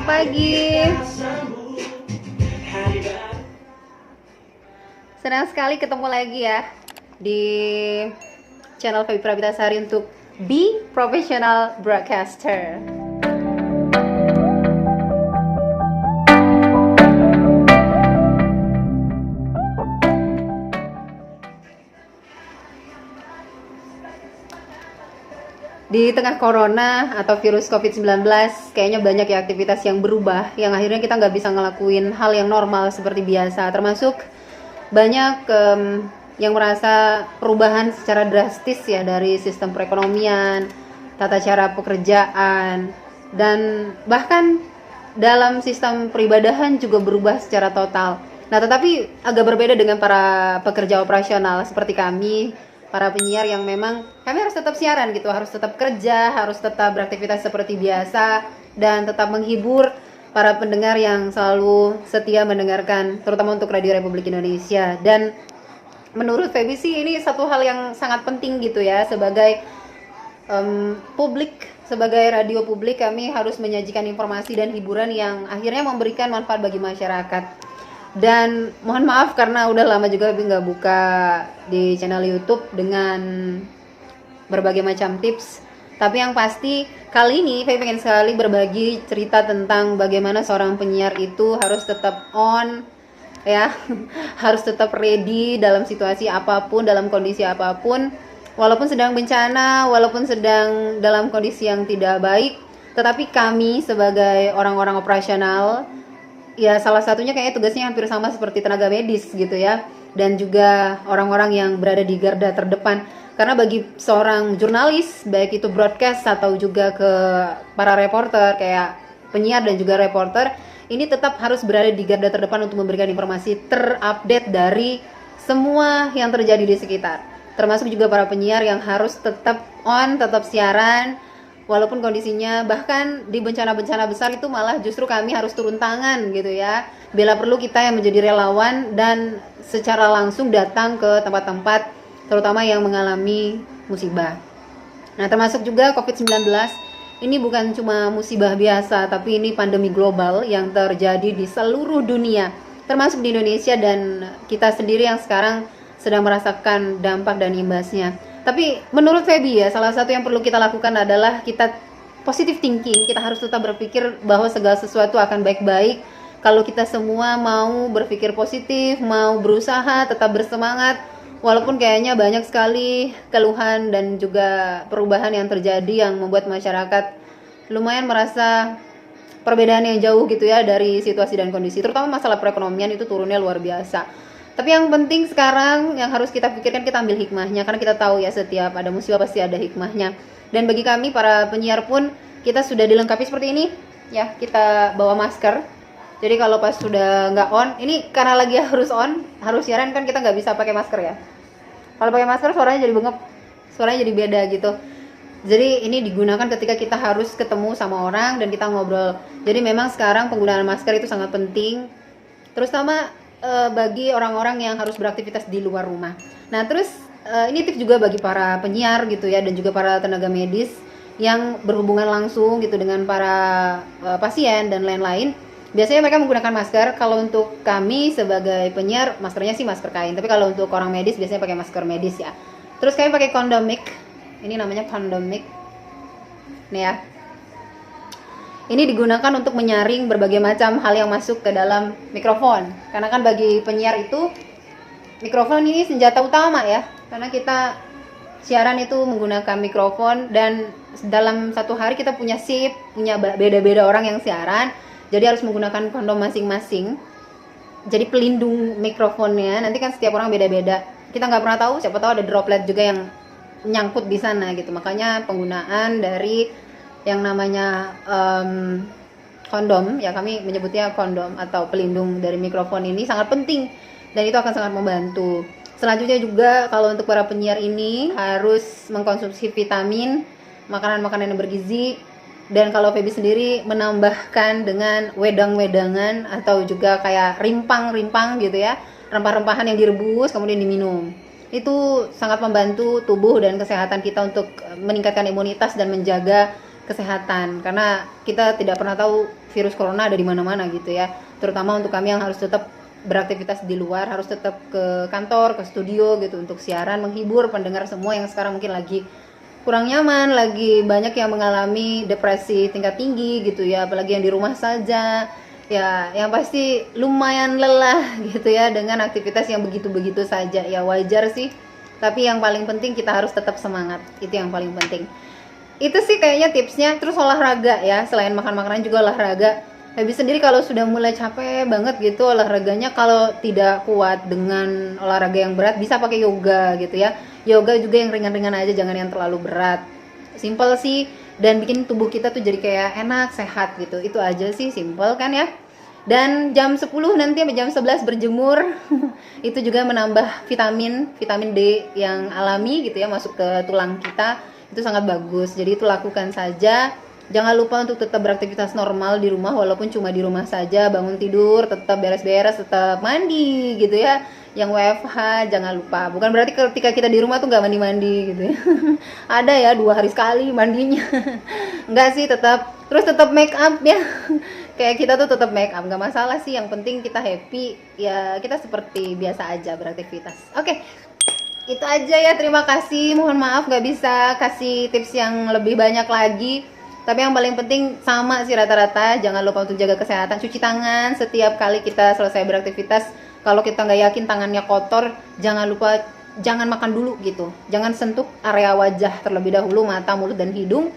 selamat pagi. Senang sekali ketemu lagi ya di channel Feby Prabitasari untuk Be Professional Broadcaster. Di tengah corona atau virus COVID-19, kayaknya banyak ya aktivitas yang berubah, yang akhirnya kita nggak bisa ngelakuin hal yang normal seperti biasa. Termasuk banyak yang merasa perubahan secara drastis ya dari sistem perekonomian, tata cara pekerjaan, dan bahkan dalam sistem peribadahan juga berubah secara total. Nah, tetapi agak berbeda dengan para pekerja operasional seperti kami, para penyiar yang memang kami harus tetap siaran gitu, harus tetap kerja, harus tetap beraktivitas seperti biasa, dan tetap menghibur para pendengar yang selalu setia mendengarkan, terutama untuk Radio Republik Indonesia. Dan menurut Feby sih ini satu hal yang sangat penting gitu ya, sebagai publik, sebagai radio publik, kami harus menyajikan informasi dan hiburan yang akhirnya memberikan manfaat bagi masyarakat. Dan mohon maaf karena udah lama juga nggak buka di channel YouTube dengan berbagai macam tips. Tapi yang pasti kali ini saya pengen sekali berbagi cerita tentang bagaimana seorang penyiar itu harus tetap on ya, harus tetap ready dalam situasi apapun, dalam kondisi apapun, walaupun sedang bencana, walaupun sedang dalam kondisi yang tidak baik. Tetapi kami sebagai orang-orang operasional, ya salah satunya kayaknya tugasnya hampir sama seperti tenaga medis gitu ya, dan juga orang-orang yang berada di garda terdepan. Karena bagi seorang jurnalis, baik itu broadcast atau juga ke para reporter kayak penyiar dan juga reporter, ini tetap harus berada di garda terdepan untuk memberikan informasi terupdate dari semua yang terjadi di sekitar. Termasuk juga para penyiar yang harus tetap on, tetap siaran walaupun kondisinya, bahkan di bencana-bencana besar itu malah justru kami harus turun tangan gitu ya. Bila perlu kita yang menjadi relawan dan secara langsung datang ke tempat-tempat terutama yang mengalami musibah. Nah, termasuk juga COVID-19, ini bukan cuma musibah biasa, tapi ini pandemi global yang terjadi di seluruh dunia, termasuk di Indonesia, dan kita sendiri yang sekarang sedang merasakan dampak dan imbasnya. Tapi menurut Feby ya, salah satu yang perlu kita lakukan adalah kita positive thinking. Kita harus tetap berpikir bahwa segala sesuatu akan baik-baik. Kalau kita semua mau berpikir positif, mau berusaha, tetap bersemangat, walaupun kayaknya banyak sekali keluhan dan juga perubahan yang terjadi yang membuat masyarakat lumayan merasa perbedaan yang jauh gitu ya dari situasi dan kondisi. Terutama masalah perekonomian itu turunnya luar biasa. Tapi yang penting sekarang yang harus kita pikirkan, kita ambil hikmahnya, karena kita tahu ya setiap ada musibah pasti ada hikmahnya. Dan bagi kami para penyiar pun kita sudah dilengkapi seperti ini ya, kita bawa masker. Jadi kalau pas sudah nggak on, ini karena lagi harus on, harus siaran kan, kita nggak bisa pakai masker ya. Kalau pakai masker suaranya jadi bengep, suaranya jadi beda gitu. Jadi ini digunakan ketika kita harus ketemu sama orang dan kita ngobrol. Jadi memang sekarang penggunaan masker itu sangat penting, terutama bagi orang-orang yang harus beraktivitas di luar rumah. Nah, terus ini tips juga bagi para penyiar gitu ya, dan juga para tenaga medis yang berhubungan langsung gitu dengan para pasien dan lain-lain. Biasanya mereka menggunakan masker. Kalau untuk kami sebagai penyiar, maskernya sih masker kain. Tapi kalau untuk orang medis biasanya pakai masker medis ya. Terus kami pakai kondom mic. Ini namanya kondom mic. Nih ya. Ini digunakan untuk menyaring berbagai macam hal yang masuk ke dalam mikrofon. Karena kan bagi penyiar itu mikrofon ini senjata utama ya. Karena kita siaran itu menggunakan mikrofon, dan dalam satu hari kita punya shift, punya beda-beda orang yang siaran. Jadi harus menggunakan kondom masing-masing. Jadi pelindung mikrofonnya. Nanti kan setiap orang beda-beda. Kita nggak pernah tahu, siapa tahu ada droplet juga yang nyangkut di sana gitu. Makanya penggunaan dari yang namanya kondom ya, kami menyebutnya kondom atau pelindung dari mikrofon ini sangat penting, dan itu akan sangat membantu. Selanjutnya juga kalau untuk para penyiar ini harus mengkonsumsi vitamin, makanan-makanan yang bergizi, dan kalau Feby sendiri menambahkan dengan wedang-wedangan atau juga kayak rimpang-rimpang gitu ya, rempah-rempahan yang direbus kemudian diminum. Itu sangat membantu tubuh dan kesehatan kita untuk meningkatkan imunitas dan menjaga kesehatan, karena kita tidak pernah tahu virus corona ada di mana-mana gitu ya. Terutama untuk kami yang harus tetap beraktivitas di luar, harus tetap ke kantor, ke studio gitu untuk siaran, menghibur pendengar semua yang sekarang mungkin lagi kurang nyaman, lagi banyak yang mengalami depresi tingkat tinggi gitu ya, apalagi yang di rumah saja ya, yang pasti lumayan lelah gitu ya dengan aktivitas yang begitu-begitu saja. Ya wajar sih, tapi yang paling penting kita harus tetap semangat, itu yang paling penting. Itu sih kayaknya tipsnya. Terus olahraga ya, selain makan makanan juga olahraga. Habis sendiri kalau sudah mulai capek banget gitu olahraganya, kalau tidak kuat dengan olahraga yang berat bisa pakai yoga gitu ya. Yoga juga yang ringan-ringan aja, jangan yang terlalu berat. Simple sih, dan bikin tubuh kita tuh jadi kayak enak, sehat gitu. Itu aja sih, simple kan ya. Dan jam 10 nanti sampai jam 11 berjemur. Itu juga menambah vitamin D yang alami gitu ya, masuk ke tulang kita. Itu sangat bagus. Jadi itu lakukan saja. Jangan lupa untuk tetap beraktivitas normal di rumah, walaupun cuma di rumah saja. Bangun tidur, tetap beres-beres, tetap mandi gitu ya. Yang WFH jangan lupa. Bukan berarti ketika kita di rumah tuh nggak mandi-mandi gitu ya. Ada ya 2 hari sekali mandinya. Enggak sih, terus tetap make up ya. Kayak kita tuh tetap make up, nggak masalah sih. Yang penting kita happy ya, kita seperti biasa aja beraktivitas. Oke, itu aja ya, terima kasih. Mohon maaf nggak bisa kasih tips yang lebih banyak lagi, tapi yang paling penting sama sih rata-rata. Jangan lupa untuk jaga kesehatan, cuci tangan setiap kali kita selesai beraktivitas. Kalau kita nggak yakin tangannya kotor, jangan lupa jangan makan dulu gitu, jangan sentuh area wajah terlebih dahulu, mata, mulut, dan hidung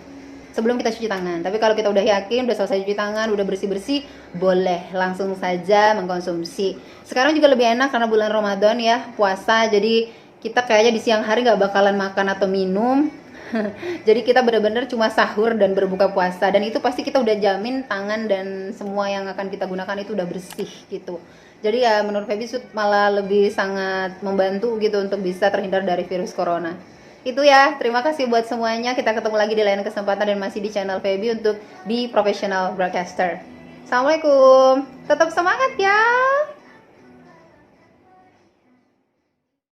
sebelum kita cuci tangan. Tapi kalau kita udah yakin, udah selesai cuci tangan, udah bersih-bersih, boleh langsung saja mengkonsumsi. Sekarang juga lebih enak karena bulan Ramadan ya, puasa, jadi kita kayaknya di siang hari nggak bakalan makan atau minum. Jadi kita benar-benar cuma sahur dan berbuka puasa, dan itu pasti kita udah jamin tangan dan semua yang akan kita gunakan itu udah bersih gitu. Jadi ya menurut Feby malah lebih sangat membantu gitu untuk bisa terhindar dari virus corona. Itu ya, terima kasih buat semuanya. Kita ketemu lagi di lain kesempatan dan masih di channel Feby untuk Be Professional Broadcaster. Assalamualaikum, tetap semangat ya.